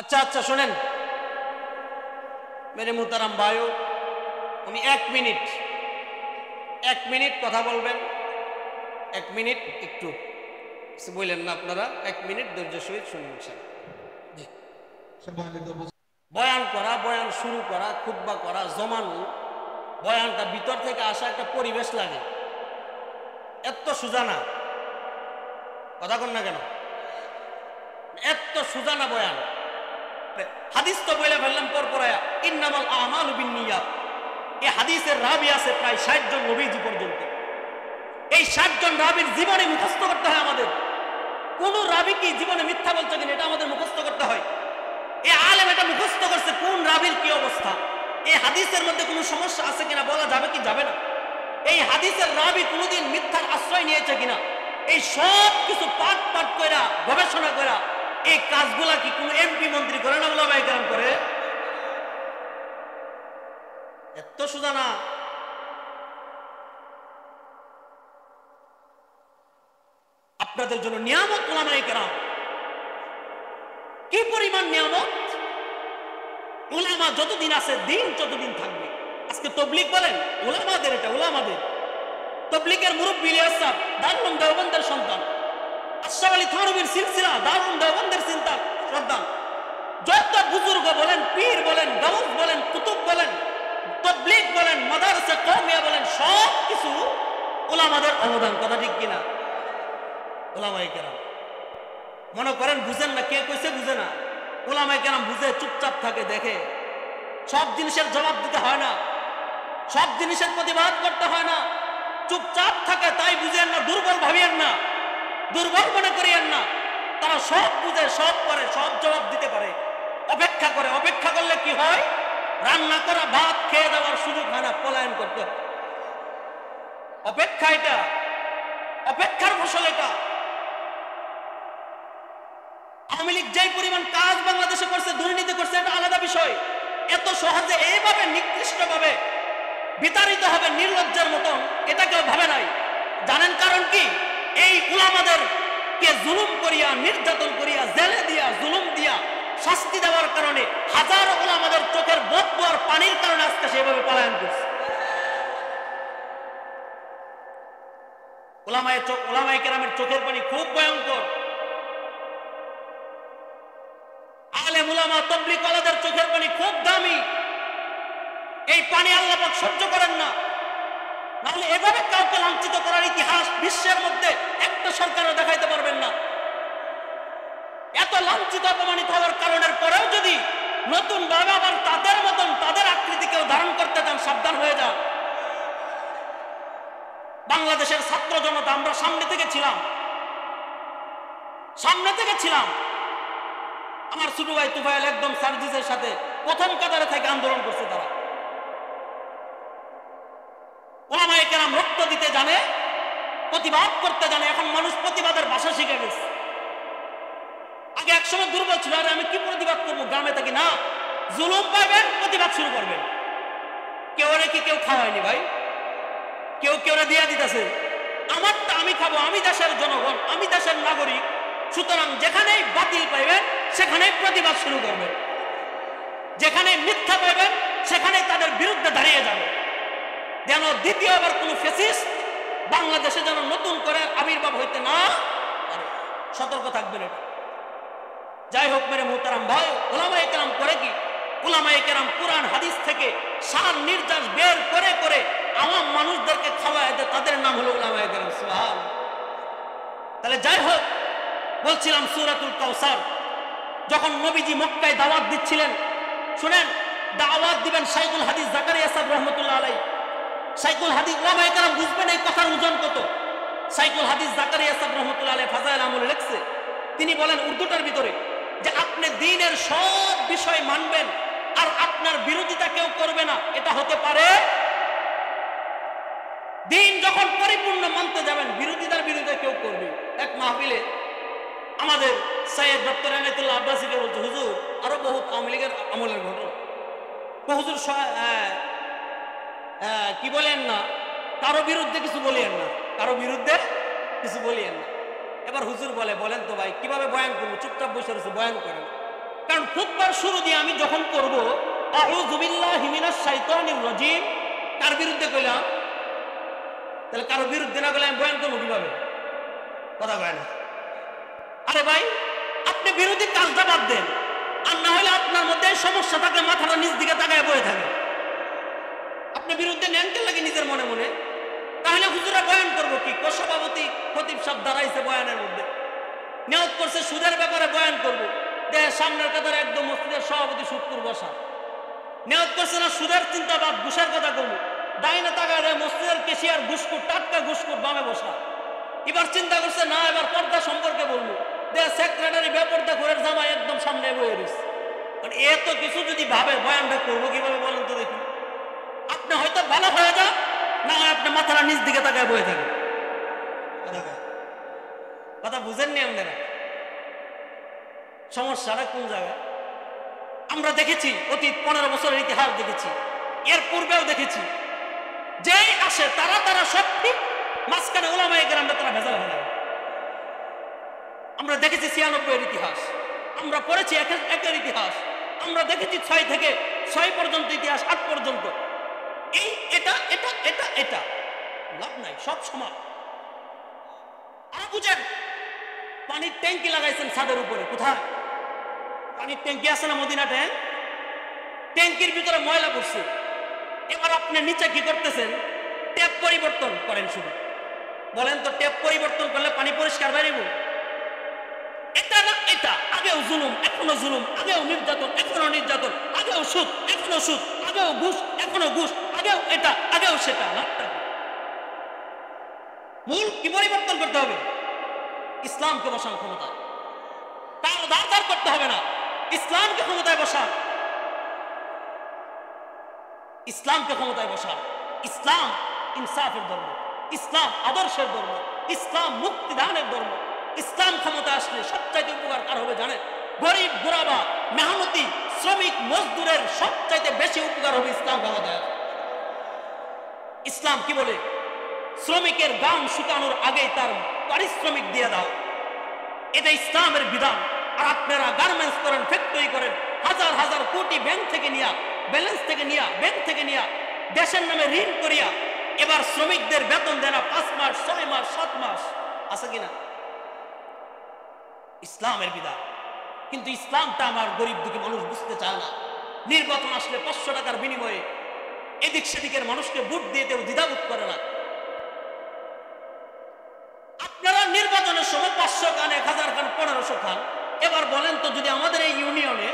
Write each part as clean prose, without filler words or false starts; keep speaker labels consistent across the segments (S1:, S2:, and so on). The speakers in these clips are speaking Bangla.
S1: আচ্ছা আচ্ছা শোনেন মেরে মুহতারাম ভাইও, উনি এক মিনিট কথা বলবেন। 1 মিনিট একটু বললেন না আপনারা, 1 মিনিট ধৈর্য সহিত শুনুন। জি, বয়ান করা, বয়ান শুরু করা, খুতবা করা, জমানো, বয়ানটা ভিতর থেকে আসা একটা পরিবেশ লাগে। এত সোজা না, কথা কন না কেন, এত সোজা না বয়ান। হাদিস তো বলে ফেললাম পরপরায়া, ইন্নামাল আমালু বিন্নিয়াত। এই হাদিসের রাবি আছে প্রায় 60 জন নবীজি পর্যন্ত। এই 60 জন রাবির জীবনে মুখস্থ করতে হয় আমাদের। কোন রাবি কি জীবনে মিথ্যা বলছে কিনা এটা আমাদের মুখস্থ করতে হয়। এই আলেম এটা মুখস্থ করছে কোন রাবির কি অবস্থা, এই হাদিসের মধ্যে কোনো সমস্যা আছে কিনা, বলা যাবে কি যাবে না, এই হাদিসের রাবি কোনোদিন মিথ্যার আশ্রয় নিয়েছে কিনা, এই সব কিছু পাঠ কইরা গবেষণা করা, এই কাজগুলা কি কোন এমপি মন্ত্রী করে না, ওলামায়ে কেরাম করে? এত সোজা না। আপনাদের জন্য নিয়ামত ওলামায়ে কেরাম, কি পরিমাণ নিয়ামত। উলামা যতদিন আছে দিন ততদিন থাকবে। আজকে তাবলীগ বলেন, উলামাদের, এটা উলামাদের। তাবলীগের মুরব্বী ইলিয়াস সাহেব দারুল দেওবন্দের সন্তান, আশরাফ আলী থানভীর সিলসিলা দারুল দেওবন্দের সন্তান। যত বুজুর্গ বলেন, পীর বলেন, গাউস বলেন, কুতুব বলেন, তাবলীগ বলেন, মাদ্রাসা কওমিয়া বলেন, সব কিছু উলামাদের অবদান। কথা ঠিক কিনা? উলামায়ে কেরাম মনে করেন বুঝেন না, কে কইছে বুঝে না। উলামায়ে কেরাম বুঝে, চুপচাপ থাকে, দেখে। সব জিনিসের জবাব দিতে হয় না, সব জিনিসের প্রতিবাদ করতে হয় না, চুপচাপ থাকে। তাই বুঝেন না, দুর্বল ভাবিয়েন না, দুর্বল মনে করিয়েন না। তারা সব বুঝে, সব করে, সব জবাব দিতে পারে। অপেক্ষা করে, অপেক্ষা করলে কি হয়? রান্না করা ভাত খেয়ে দেওয়ার সুযোগ হয় না, পলায়ন করতে হয়। অপেক্ষা, এটা অপেক্ষার ফসল। এটা আওয়ামী লীগ যেই পরিমাণ কাজ বাংলাদেশে করছে, দুর্নীতি করছে, এটা আলাদা বিষয়। এত সহজে এইভাবে নিকৃষ্টভাবে বিতাড়িত হবে নির্লজ্জের মতন, এটা কেউ ভাবে নাই। জানেন কারণ কি? এই উলামাদের কে জুলুম করিয়া, নির্যাতন করিয়া, জেলে দিয়া, জুলুম দিয়া, শাস্তি দেওয়ার কারণে হাজারো উলামাদের চোখের বদবু আর পানির কারণে আজকে সেভাবে পলায়ন করছে। উলামায়ে কেরামের চোখের পানি খুব ভয়ঙ্কর। আলেম উলামা তাবলীগ ওয়ালাদের চোখের পানি খুব দামি। এই পানি আল্লাহ পাক সহ্য করেন না। নাহলে এভাবে কাউকে লাঞ্ছিত করার ইতিহাস বিশ্বের মধ্যে একটা সরকারও দেখাইতে পারবেন না। এত লাঞ্ছিত অপমানিত হওয়ার কারণের পরেও যদি নতুন ভাবে আবার তাদের মতন তাদের আকৃতিকেও ধারণ করতে চান, সাবধান হয়ে যান। বাংলাদেশের ছাত্র জনতা আমরা সামনে থেকে ছিলাম। আমার ছোট ভাই তুফাইল একদম সার্জিসের সাথে প্রথম কাতারে থেকে আন্দোলন করছে। তারা উলামায়ে কেরাম রক্ত দিতে জানে, প্রতিবাদ করতে জানে। এখন মানুষ প্রতিবাদের ভাষা শিখে গেছে। আগে একসময় দুর্বল ছিল, আরে আমি কি প্রতিবাদ করবো, গ্রামে থাকি না। জুলুম পাবেন, প্রতিবাদ শুরু করবেন। কেউ খাওয়ায়নি ভাই, কেউ দিয়া দিতেছে। আমারটা আমি খাবো, আমি দেশের জনগণ, আমি দেশের নাগরিক। সুতরাং যেখানেই বাতিল পাইবেন সেখানেই প্রতিবাদ শুরু করবেন, যেখানে মিথ্যা পাইবেন সেখানে তাদের বিরুদ্ধে দাঁড়িয়ে যাবে, যেন দ্বিতীয়বার কোন ফ্যাসিস্ট বাংলাদেশে যেন নতুন করে আবির্ভাব হইতে না পারে। সতর্ক থাকবেন। এটা যাই হোক মেরে মুহতারাম ভাই, উলামায়ে কেরাম করে কি? উলামায়ে কেরাম কুরআন হাদিস থেকে সার নির্যাস বের করে করে আওয়াম মানুষদেরকে খাওয়ায় দেয়, তাদের নাম হলো উলামায়ে কেরাম। সুবহানাল্লাহ। তাহলে যাই হোক, বলছিলাম সূরাতুল কাউসার, যখন নবীজি মক্কায় দাওয়াত দিচ্ছিলেন, শুনেন, দাওয়াত দিবেন শাইখুল হাদিস জাকারিয়া সাহেব রহমাতুল্লাহ আলাইহি। শাইখুল হাদিস, উলামায়ে কেরাম বুঝবেন এই কথার ওজন কত। শাইখুল হাদিস জাকারিয়া সাহেব রহমাতুল্লাহ আলাইহি ফাজাইল আমল লিখছে। তিনি বলেন উর্দুটার ভিতরে যে আপনি দ্বীনের সব বিষয় মানবেন আর আপনার বিরোধিতা কেউ করবে না, এটা হতে পারে? দ্বীন যখন পরিপূর্ণ মানতে যাবেন, বিরোধিতার বিরুদ্ধে কেউ করবে। এক মাহফিলে আমাদের সৈয়দ ডক্টর এনায়েতুল্লাহ আব্বাসীকে বলছে, হুজুর, আরো বহুত আওয়ামী লীগের আমলের ঘটনা, হুজুর কি বলেন না, কারো বিরুদ্ধে কিছু বলিয়েন না, কারো বিরুদ্ধে কিছু বলিয়েন না। এবার হুজুর বলেন তো ভাই কিভাবে বয়ান করবো, চুপচাপ বসে রয়েছে, বয়ান করেন। কারণ কারণ খুতবার শুরু দিয়ে আমি যখন করব আউযু বিল্লাহি মিনাশ শাইতানির রাজিম, কার বিরুদ্ধে কইলাম? তাহলে কারো বিরুদ্ধে না গেলে আমি বয়ান করবো কিভাবে? কথা কয় না। আরে ভাই, আপনি বিরোধী কাজটা বাদ দেন, আর না হলে আপনার মধ্যে সমস্যা থাকে, মাথাটা নিচ দিকে তাকায় বয়ে থাকে। আপনি বিরুদ্ধে নেন কে লাগে নিজের মনে মনে? তাহলে হুজুরা বয়ান করবো কি? সভাপতি খতিব সাহেব দাঁড়াইছে বয়ানের মধ্যে, নিয়ত করছে সুদের ব্যাপারে বয়ান করবো, দেহের সামনের কাতারে একদম মসজিদের সভাপতি সুদপুর বসা, নিয়ত করছে না সুদের চিন্তা বাদ, ঘুষের কথা করবো, ডাইনে তাকায় রে মসজিদের কেশিয়ার ঘুষখোর, টাটকা ঘুষখোর বামে বসা। এবার চিন্তা করছে না এবার পর্দা সম্পর্কে বলবো, দেহ সেক্রেটারি বেপর্দা ঘরের জামাই একদম সামনে বয়ে রয়েছে। মানে এত কিছু যদি ভাবে বয়ানটা করবো কিভাবে বলেন তো দেখি? আপনি হয়তো ভালো হয়ে যান, না হয় আপনি মাথাটা নিচ দিকে তাকায় বয়ে থাকেন। কথা বুঝেননি আপনারা? সমস্যাটা কোন জায়গায়? আমরা দেখেছি অতীত 15 বছরের ইতিহাস দেখেছি, এর পূর্বেও দেখেছি, যেই আসে তারা তারা সব ঠিক, মাঝখানে উলামায়ে কেরামরা তারা ভেজাল ফেলায়। আমরা দেখেছি 96 ইতিহাস, আমরা পড়েছি একের ইতিহাস, আমরা দেখেছি 6 থেকে 6 পর্যন্ত ইতিহাস, 8 পর্যন্ত। এই এটা এটা এটা এটা লাভ নাই, সব সমান। আর বুঝেন, পানির ট্যাঙ্কি লাগাইছেন ছাদের উপরে, কোথায়? পানির ট্যাঙ্কি আছে না মদিনা ট্যাঙ্ক, ট্যাঙ্কির ভিতরে ময়লা পড়ছে। এবার আপনি নিচে কি করতেছেন? ট্যাপ পরিবর্তন করেন শুধু। বলেন তো, ট্যাপ পরিবর্তন করলে পানি পরিষ্কার বেরিব? এটা না এটা, আগেও জুলুম এখনো জুলুম, আগেও নির্যাতন এখনো নির্যাতন, আগেও সুদ এখনো সুদ, আগেও ঘুষ এখনো ঘুষ, আগেও এটা আগেও সেটা। মূল কি পরিবর্তন করতে হবে? ইসলামকে বসান ক্ষমতায়, তার দাঁড় করতে হবে না, ইসলামকে ক্ষমতায় বসান, ইসলামকে ক্ষমতায় বসান। ইসলাম ইনসাফের ধর্ম, ইসলাম আদর্শের ধর্ম, ইসলাম মুক্তিদানের ধর্ম। ইসলাম ক্ষমতা আসলে সবচাইতে উপকার কার হবে জানেন? গরিব গুরাবা মেহনতি শ্রমিক মজদুরের সবচাইতে বেশি উপকার হবে ইসলাম ক্ষমতায়। ইসলাম কি বলে? শ্রমিকের গাম শুকানোর আগেই তার পারিশ্রমিক দিয়ে দাও, এটা ইসলামের বিধান। আর আপনারা গার্মেন্টস করেন, ফ্যাক্টরি করেন, হাজার হাজার কোটি ব্যাংক থেকে নিয়া, ব্যালেন্স থেকে নিয়া, ব্যাংক থেকে নিয়া, দেশের নামে ঋণ করিয়া এবার শ্রমিকদের বেতন দেন 5 মাস 6 মাস 7 মাস, আছে কিনা? ইসলামের বিধান। কিন্তু ইসলামটা আমার গরিব দুঃখী মানুষ বুঝতে চায় না। নির্বাচন আসলে 500 টাকার বিনিময়ে এদিক সেদিকের মানুষকে ভোট দিতেও দ্বিধাবোধ করে না। আপনারা নির্বাচনের সময় 500 খান, 1000 খান, 1500 খান। এবার বলেন তো, যদি আমাদের এই ইউনিয়নে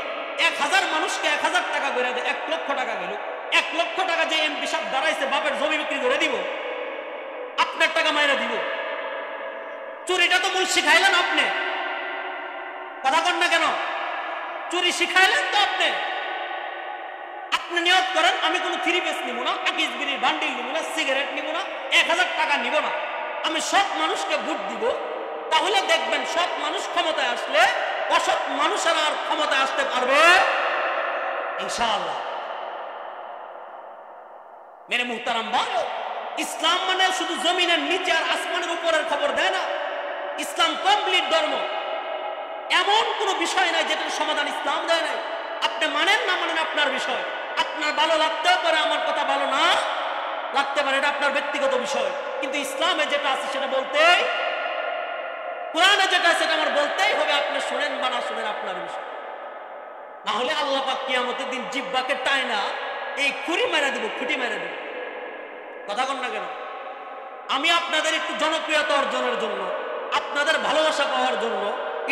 S1: 1000 মানুষকে 1000 টাকা করে দেয়, 1 লক্ষ টাকা গেল, 1 লক্ষ টাকা যে এমপি সাহেব দাঁড়াইছে বাপের জমি বিক্রি করে দিব, আপনার টাকা মাইরা দিব। চুরিটা তো মূল শিখাইলেন আপনি, কথা কন না কেন? চুরি শিখাইলেন তো আপনি। আপনি নিয়ত করেন আমি কোনো 3 পিস নিব না, আকিস বিড়ির বান্ডিল নিব না, সিগারেট নিব না, 1000 টাকা নিব না, আমি সৎ মানুষকে ভোট দিব। তাহলে দেখবেন সৎ মানুষ ক্ষমতায় আসলে অসৎ মানুষেরা আর ক্ষমতায় আসতে পারবে ইনশাআল্লাহ। মেরে মুহতারাম ভাই, ইসলাম মানে শুধু জমিনের নিচে আর আসমানের উপরের খবর দেয় না। ইসলাম কমপ্লিট ধর্ম, এমন কোনো বিষয় নাই যেটার সমাধান ইসলাম দেয় নাই। আপনি মানেন না মানেন আপনার বিষয়, আপনার ভালো লাগতেও পারে, আমার কথা ভালো না লাগতে পারে, এটা আপনার ব্যক্তিগত বিষয়। কিন্তু ইসলামে যেটা আছে সেটা বলতেই, কোরআনে যেটা আছে সেটা আমার বলতেই হবে। আপনি শুনেন বা না শুনেন আপনার বিষয়। না হলে আল্লাহ পাক কিয়ামতের দিন জিহ্বাকে টাইনা এই খুঁড়ি মেরে দিব, খুঁটি মেরে দিব। কথা কন না কেন? আমি আপনাদের একটু জনপ্রিয়তা অর্জনের জন্য, আপনাদের ভালোবাসা পাওয়ার জন্য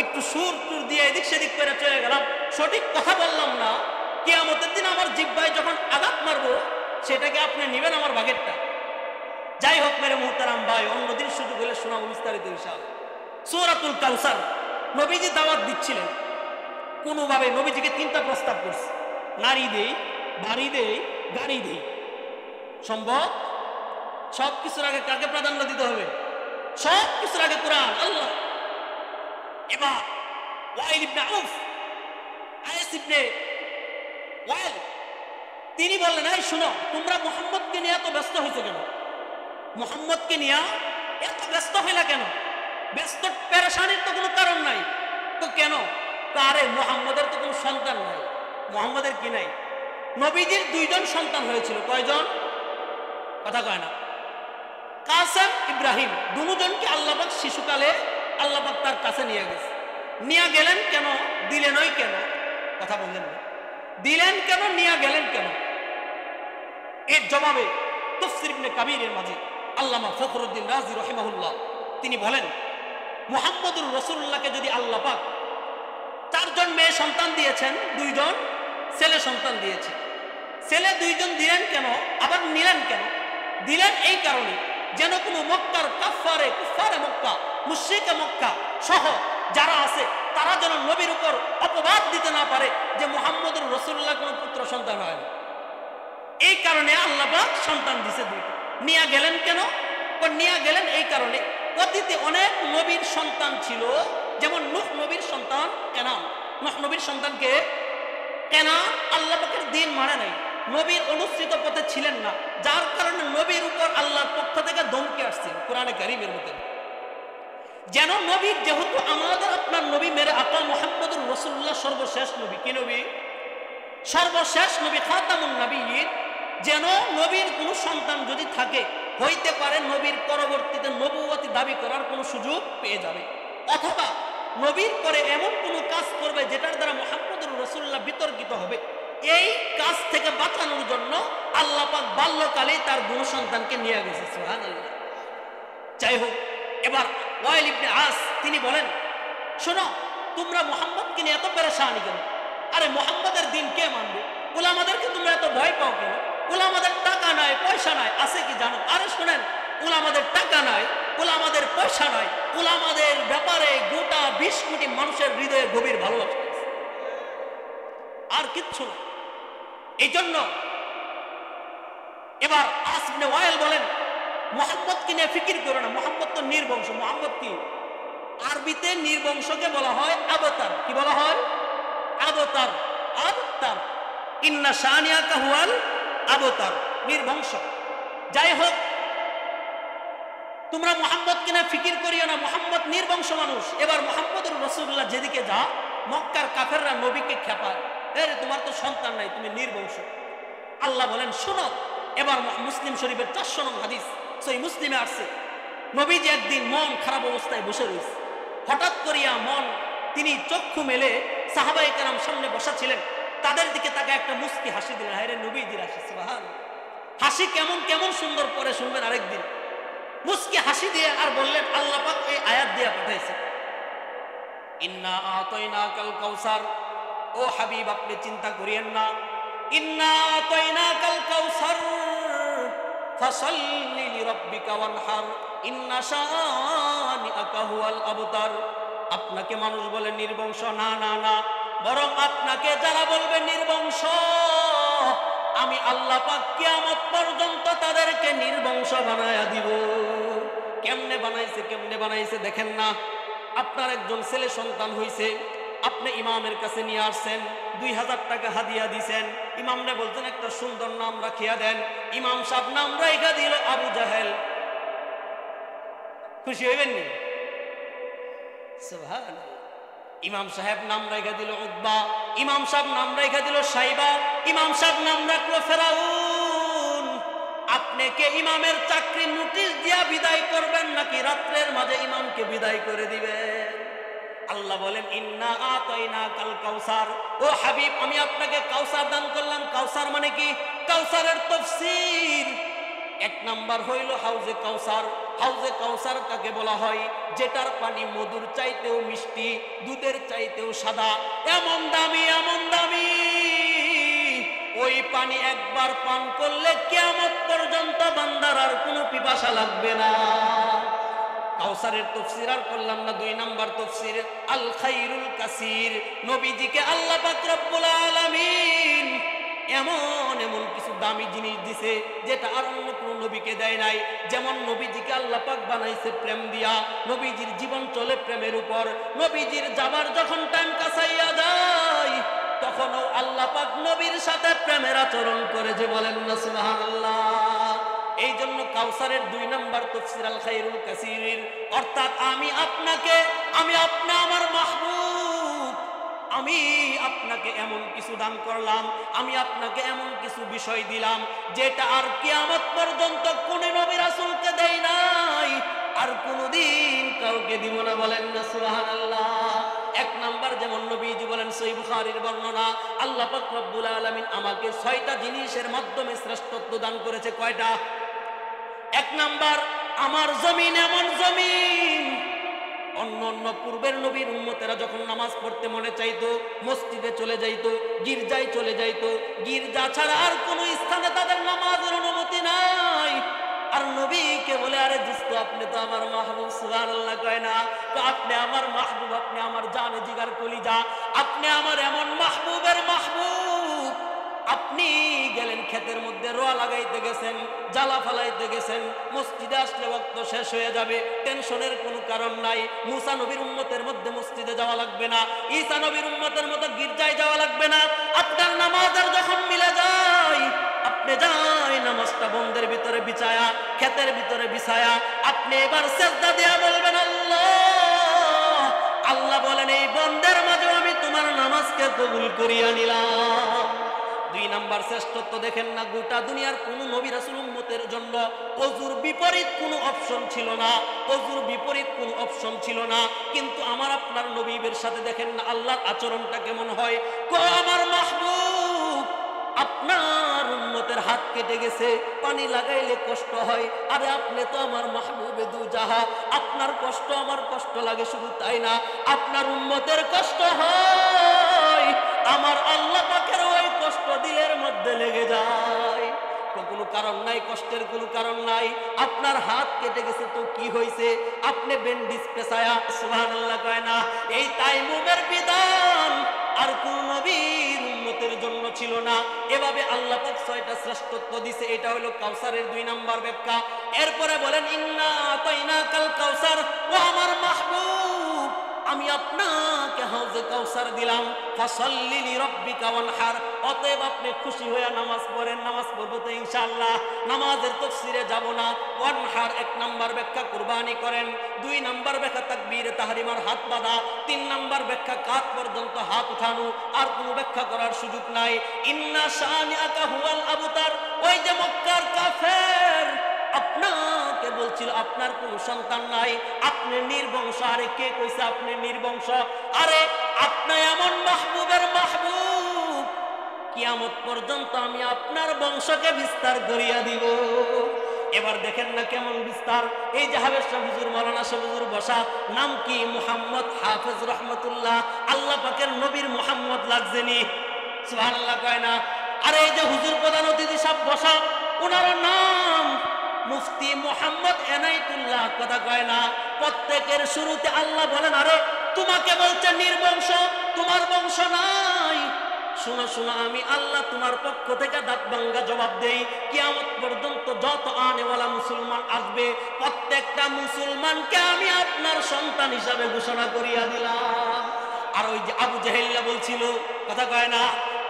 S1: একটু সুর টুর দিয়ে এদিক সেদিক করে চলে গেলাম, সঠিক কথা বললাম না। কিয়ামতের দিন আমার জিহ্বায় যখন আঘাত মারবো, সেটাকে আপনি নেবেন আমার ভাগেরটা। যাই হোক মেরে মুহতারাম ভাই, অন্যদিন সুযোগ হলে শোনাবো বিস্তারিত ইনশাআল্লাহ। সূরাতুল কাউসার নবীজি দাওয়াত দিচ্ছিলেন, কোনোভাবে নবীজিকে 3টা প্রস্তাব করছে, নারী দেই, বাড়ি দেই, গাড়ি দেই। সম্ভব? সব কিছুর আগে কাকে প্রাধান্য দিতে হবে? সব কিছুর আগে কোরআন, আল্লাহ। এবার ওয়াইল ইবনে আউফ, আয়েস ইবনে ওয়াইল, তিনি বললেন, এই শুনো, তোমরা মুহাম্মদকে নিয়ে এত ব্যস্ত হয়েছে কেন? মুহাম্মদকে নিয়ে এত ব্যস্ত হইলা কেন? ব্যস্ত পেরেশানির তো কোনো কারণ নাই। তো কেন? আরে মুহাম্মদের তো কোনো সন্তান নাই। মুহাম্মদের কি নাই? নবীজির দুইজন সন্তান হয়েছিল। কয়জন? কথা কয় না। কাসেম, ইব্রাহিম, দুজনকে আল্লাহ পাক শিশুকালে আল্লাহ পাক তার কাছে নিয়ে গেছে। নিয়ে গেলেন কেন? দিলেনই কেন? কথা বললেন না। দিলেন কেন? নিয়ে গেলেন কেন? এর জবাবে তাফসীর ইবনে কাবীরের মাঝে আল্লামা ফখরুদ্দিন রাজি রাহিমাহুল্লাহ তিনি বলেন, মুহাম্মদুর রাসূলুল্লাহকে যদি আল্লাহ পাক 4 জন মেয়ে সন্তান দিয়েছেন, 2 জন ছেলে সন্তান দিয়েছেন, ছেলে 2 জন দিলেন কেন? আবার নিলেন কেন? দিলেন এই কারণে যেন কোনো মক্কার কুফারে মক্কা, মুশরিকে মক্কা সহ যারা আছে তারা যেন নবীর উপর অপবাদ দিতে না পারে যে মুহাম্মদুর রাসূলুল্লাহ কোনো পুত্র সন্তান হয় না। এই কারণে আল্লাহ পাক সন্তান দিছে 2টা। নিয়ে গেলেন কেন? নিয়ে গেলেন এই কারণে অতীতে অনেক নবীর সন্তান ছিল, যেমন নূহ নবীর সন্তান কেনান। নূহ নবীর সন্তানকে কেনান আল্লাহ পাকের দিন মানে নাই, নবীর অনুসৃত পথে ছিলেন না, যার কারণে নবীর উপর আল্লাহর পক্ষ থেকে ধমকি আসছে কোরআনে কারীমের মধ্যে। যেন নবীর, যেহেতু আমাদের আপনার নবী মেরে আকা মুহাম্মদুর রাসূলুল্লাহ সর্বশেষ নবী। কি নবী? সর্বশেষ নবী, খাতামুন নবিয়্যিন। যেন নবীর কোনো সন্তান যদি থাকে, হইতে পারে নবীর পরবর্তীতে নবুয়তি দাবি করার কোনো সুযোগ পেয়ে যাবে, অথবা নবীর পরে এমন কোনো কাজ করবে যেটার দ্বারা মুহাম্মদুর রাসূলুল্লাহ বিতর্কিত হবে। এই কাজ থেকে বাঁচানোর জন্য আল্লাহ পাক বাল্যকালেই তার 2 সন্তানকে নিয়ে গেছে। সুবহানাল্লাহ। যাই হোক, এবার ওয়াইল ইবনে আস তিনি বলেন, শোনো, তোমরা মুহাম্মদকে নিয়ে এত পেরেশানি কেন? আরে মুহাম্মদের দিন কে মানবে? উলামাদেরকে তোমরা এত ভয় পাও কেন? উলামাদের টাকা নাই, পয়সা নাই, আছে কি জানো? আরে শুনেন, উলামাদের টাকা নাই, উলামাদের পয়সা নাই, উলামাদের ব্যাপারে গোটা 20 কোটি মানুষের হৃদয়ে গভীর ভালোবাসা আছে, আর কিচ্ছু না। এই জন্য এবার আস ইবনে ওয়াইল বলেন, মুহাম্মদকে নিয়ে ফিকির করো না, মুহাম্মদ তো নির্বংশ। মুহাম্মদ কি? আরবিতে নির্বংশকে বলা হয় আবতার। কি বলা হয়? আবতার। আবতার, ইন্না শানিয়াকা হুয়াল আবতার, নির্বংশ। যাই হোক, তোমরা মুহাম্মদকে নিয়ে ফিকির করিও না, মুহাম্মদ নির্বংশ মানুষ। এবার মুহাম্মদুর রাসূলুল্লাহ যেদিকে যা, মক্কার কাফেররা নবীকে খেপায়, আরে তোমার তো সন্তান নাই, তুমি নির্বংশ। আল্লাহ বলেন, শোনো। এবার মুসলিম শরীফের 400 নং হাদিস, সহিহ মুসলিমে আসছে, নবীজি একদিন মন খারাপ অবস্থায় বসে রয়েছে। হঠাৎ করিয়া তিনি চক্ষু মেলে সাহাবায়ে কেরাম সামনে বসা ছিলেন, তাদের দিকে তাকে একটা মুস্কি হাসি দিলেন। হায়রে নবীজির হাসি, সুবহানাল্লাহ। হাসি কেমন কেমন সুন্দর, পরে শুনবেন আরেকদিন। মুস্কি হাসি দিয়ে আর বললেন, আল্লাহ পাক এই আয়াত দিয়ে পাঠাইছে, ইন্না আতাইনাকাল কাউসার। ও হাবিব, আপনি চিন্তা করিয়েন না, ইন্না আতাইনাকাল কাউসার ফাসাল্লি লিরাব্বিকা ওয়ানহার ইন্না শানিআকা হুয়াল আবতার। আপনাকে মানুষ বলে নির্বংশ, না না না, বরং আপনাকে যারা বলবে নির্বংশ, আমি আল্লাহ পাক কিয়ামত পর্যন্ত তাদেরকে নির্বংশ বানায়া দিব। কেমনে বানাইছে? কেমনে বানাইছে দেখেন না। আপনার একজন ছেলে সন্তান হইছে, আপনি ইমামের কাছে নিয়ে আসছেন, 2000 টাকা হাদিয়া দিছেন, ইমামরে বলছেন একটা সুন্দর নাম রাখিয়া দেন। ইমাম সাহেব নাম রাখা দিল আবু জাহেল। খুশি হইবেন নি? সুবহানাল্লাহ। ইমাম সাহেব নাম রেখে দিল উতবা, ইমাম সাহেব নাম রেখে দিল সাইবা, ইমাম সাহেব নাম রাখলো ফেরাউন। আপনি কে ইমামের চাকরি নোটিশ দিয়া বিদায় করবেন, নাকি রাত্রের মাঝে ইমামকে বিদায় করে দিবেন? আল্লাহ বলেন, ইন্না আতাইনাকাল কাউসার। ও হাবিব, আমি আপনাকে কাউসার দান করলাম। কাউসার মানে কি? কাউসারের তাফসীর 1 নাম্বার হইল হাউজে কাউসার। হাউজে কাউসার কাকে বলা হয়? যেটার পানি মধুর চাইতেও মিষ্টি, দুধের চাইতেও সাদা, এমন দামি, এমন দামি। ওই পানি একবার পান করলে কিয়ামত পর্যন্ত বান্দার আর কোনো পিপাসা লাগবে না। কাউসারের তাফসীর আর করলাম না। 2 নাম্বার তাফসীর আল খায়রুল কাসীর। নবীজিকে আল্লাহ পাক রব্বুল আলামিন এমন এমন কিছু দামি জিনিস দিছে যেটা আর অন্য কোনো নবীকে দেয় নাই। যেমন নবীজিকে আল্লাহ পাক বানাইছে প্রেম দিয়া, নবীজির জীবন চলে প্রেমের উপর। নবীজির যাবার যখন টাইম কাছাইয়া যায়, তখনও আল্লাহ পাক নবীর সাথে প্রেমের আচরণ করে, যে বলেন না সুবহানাল্লাহ। এই জন্য কাউসারের 2 নাম্বার তাফসীর আল খায়রুল কাসীর, অর্থাৎ আমি আপনাকে, আমি আপনি আমার মাহবুব, আমি আপনাকে এমন কিছু দান করলাম, আমি আপনাকে এমন কিছু বিষয় দিলাম যেটা আর কিয়ামত পর্যন্ত কোন নবী রাসূলকে দেই নাই, আর কোনদিন কাউকে দিব না। বলেন না সুবহানাল্লাহ। এক নাম্বার, যেমন নবীজি বলেন সহিহ বুখারীর বর্ণনা, আল্লাহ পাক রব্বুল আলামিন আমাকে 6টা জিনিসের মাধ্যমে শ্রেষ্ঠত্ব দান করেছে। কয়টা? এক নাম্বার, আমার জমিন এমন জমিন, অন্য পূর্বের নবীর উম্মতেরা যখন নামাজ পড়তে মনে চাইতো মসজিদে চলে যাইতো, গির্জায় চলে যাইতো, গির্জা ছাড়া আর কোন স্থানে তাদের নামাজের অনুমতি নাই। আর নবীকে বলে, আরে দোস্ত আপনি তো আমার মাহবুব, সুবহানাল্লাহ কয় না? তো আপনি আমার মাহবুব, আপনি আমার জানে জিগার কলিজা, আপনি আমার এমন মাহবুবের মাহবুব, আপনি গেলেন ক্ষেতের মধ্যে রোয়া লাগাইতে গেছেন, জ্বালা ফালাইতে গেছেন, মসজিদে আসলে ওয়াক্ত শেষ হয়ে যাবে, টেনশনের কোনো কারণ নাই। মুসা নবীর উম্মতের মধ্যে মসজিদে যাওয়া লাগবে না, ঈসা নবীর উম্মতের মতো গির্জায় যাওয়া লাগবে না। আপনার নামাজের যখন মিলে যায়, আপনি যাই নামাজটা বন্দের ভিতরে বিছায়া, ক্ষেতের ভিতরে বিছায়া, আপনি এবার সিজদা দেয়া বলবেন আল্লাহ। আল্লাহ বলেন, এই বন্দের মাঝে আমি তোমার নামাজকে কবুল করিয়া নিলাম। 2 নাম্বার শ্রেষ্ঠত্ব দেখেন না, গোটা দুনিয়ার কোন নবী রাসূল উম্মতের জন্য ওযুর বিপরীত কোনো অপশন ছিল না, ওযুর বিপরীত কোনো অপশন ছিল না। কিন্তু আমার আপনার নবীর সাথে দেখেন না আল্লাহর আচরণটা কেমন হয়। আমার মাহবুব, আপনার উম্মতের হাত কেটে গেছে, পানি লাগাইলে কষ্ট হয়, আরে আপনি তো আমার মাহবুবে দুজাহা, আপনার কষ্ট আমার কষ্ট লাগে। শুধু তাই না, আপনার উম্মতের কষ্ট হয়, আমার আল্লাহ পাকের ওই কষ্ট দিলের মধ্যে লেগে যায়। কোনো কারণ নাই, কষ্টের কোনো কারণ নাই। আপনার হাত কেটে গেছে তো কি হয়েছে, আপনি ব্যান্ডেজ পেছায়া, সুবহানাল্লাহ কয় না? এই তাইমুমের বিধান আর কোন নবীর উম্মতের জন্য ছিল না। এভাবে আল্লাহ পাক 6টা শ্রেষ্ঠত্ব দিয়েছে। এটা হলো কাউসারের 2 নাম্বার ব্যাখ্যা। এরপরে বলেন, ইন্না আতাইনাকাল কাউসার, ও আমার মাহবুব, আমি আপনাকে হাউজে কাউসার দিলাম, ফাসাল্লি লিরাব্বিকা ওয়ানহার, অতএব আপনি খুশি হয়ে নামাজ পড়েন। নামাজ পড়বো তো ইনশাআল্লাহ, নামাজের তাফসীরে যাব না। ওয়ানহার 1 নাম্বার ব্যাখ্যা কুরবানি করেন, 2 নাম্বার ব্যাখ্যা তাকবীরে তাহরিমার হাত বাঁধা, 3 নাম্বার ব্যাখ্যা কাঁধ পর্যন্ত হাত উঠানো, আর কোনো ব্যাখ্যা করার সুযোগ নাই। ইন্না শানিআকা হুয়াল আবতার, ওই যে মক্কার কাফের আপনাকে বলছিল আপনার কোনো সন্তান নাই, আপনি নির্বংশ। আরে কে কইছে আপনি নির্বংশ? আরে আপনি এমন মাহবুবের মাহবুব, কিয়ামত পর্যন্ত আমি আপনার বংশকে বিস্তার করিয়া দিব। এবার দেখেন না কেমন বিস্তার। এই যে হাবেশ হুজুর, মাওলানা শাহ হুজুর বসা, নাম কি? মুহাম্মদ হাফেজ রহমতুল্লাহ। আল্লাহ পাকের নবীর মুহাম্মদ লাগছেনি, সুবহানাল্লাহ কয় না? আরে এই যে হুজুর প্রধান অতিথি সব বসা, ওনার নাম মুফতি মুহাম্মদ এনায়েতুল্লাহ, কথা কয় না? প্রত্যেকের শুরুতে আল্লাহ বলেন, আরে তোমাকে বলছে নির্বংশ, তোমার বংশ নাই। শোনো শোনো, আমি আল্লাহ তোমার পক্ষ থেকে দাঁত ভাঙ্গা জবাব দেই। কিয়ামত পর্যন্ত যত আনেওয়ালা মুসলমান আসবে, প্রত্যেকটা মুসলমানকে আমি আপনার সন্তান হিসাবে ঘোষণা করিয়া দিলাম। আর ওই যে আবু জেহেল্লা বলছিল, কথা কয় না?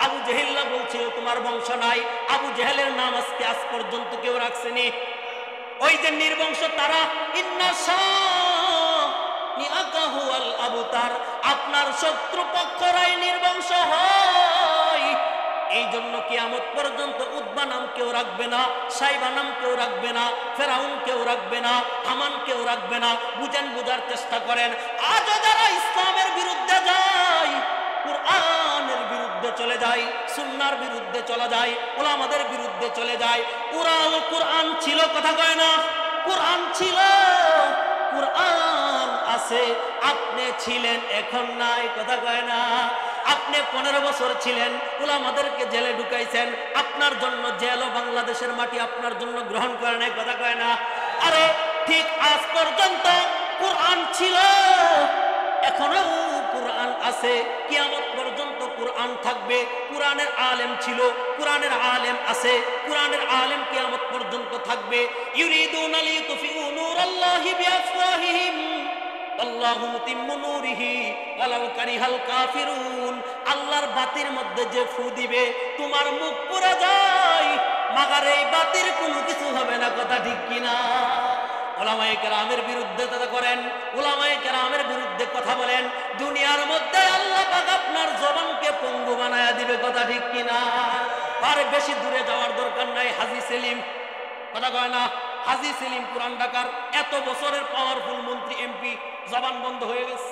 S1: আবু জেহেল্লা বলছিল তোমার বংশ নাই। আবু জেহেলের নাম আজকে আজ পর্যন্ত কেউ রাখছেনি। ওই যে নির্বংশ তারা, ইন্না শানিআকা হুয়াল আবতার, আপনার শত্রু পক্ষরাই নির্বংশ হয়। এই জন্য কিয়ামত পর্যন্ত উদ্বা নাম কেউ রাখবে না, সাইবা নাম কেউ রাখবে না, ফেরাউন কেউ রাখবে না, হামান কেউ রাখবে না। বুঝেন, বুঝার চেষ্টা করেন। আজ যারা ইসলামের বিরুদ্ধে যায়, কুরআনের বিরুদ্ধে চলে যায়, সুন্নাহর বিরুদ্ধে চলে যায়, উলামাদের বিরুদ্ধে চলে যায়, ওরাও কুরআন ছিল, কথা কয় না? কুরআন ছিল, কুরআন আছে, আপনি ছিলেন, এখন নাই, কথা কয় না? আপনি 15 বছর ছিলেন, উলামাদেরকে জেলে ঢুকাইছেন, আপনার জন্য জেলও বাংলাদেশের মাটি আপনার জন্য গ্রহণ করে নাই, কথা কয় না? আরে ঠিক আজ পর্যন্ত কুরআন ছিল, এখনো কুরআন আছে, কিয়ামত পর্যন্ত কুরআন থাকবে। কুরআনের আলেম ছিল, কুরআনের আলেম আছে, কুরআনের আলেম কিয়ামত পর্যন্ত থাকবে। ইউরিদুনা লিতুফিউ নূরাল্লাহি বিআফওয়াহিহিম আল্লাহু মুতিম্মু নূরিহি ওয়ালাউ কারিহাল কাফিরুন। আল্লাহর বাতির মধ্যে যে ফু দিবে, তোমার মুখ পুড়ে যায়, মাগার এই বাতির কোনো কিছু হবে না, কথা ঠিক কিনা? উলামায়ে কেরামের বিরুদ্ধে করেন, উলামায়ে কেরামের বিরুদ্ধে কথা বলেন, দুনিয়ার মধ্যে আল্লাহ পাক আপনার জবানকে পঙ্গু বানায়া দিবে। কথা ঠিক কিনা? আর বেশি দূরে যাওয়ার দরকার নাই। হাজী সেলিম, কথা কয় না, হাজী সেলিম পুরান ঢাকার এত বছরের পাওয়ারফুল মন্ত্রী এমপি, জবান বন্ধ হয়ে গেছে।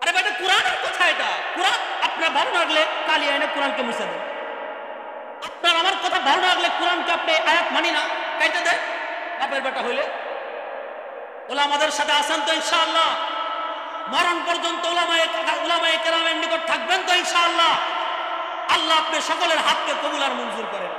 S1: আরে বেটা কোরআনের কথা, এটা কোরআন। আপনার ভালো লাগলে কালি আইনে কোরআনকে মুছে দেন। আপনার আমার কথা ভালো লাগলে কোরআনকে আপনি আয়াত মানি না, কাইতে দেন। বাপের বেটা হইলে ওলামাদের সাথে আছেন তো ইনশাআল্লাহ? মরণ পর্যন্ত উলামায়ে কেরামের নিকট থাকবেন তো ইনশাআল্লাহ? আল্লাহ আপনি সকলের হাতকে কবুল আর মঞ্জুর করেন।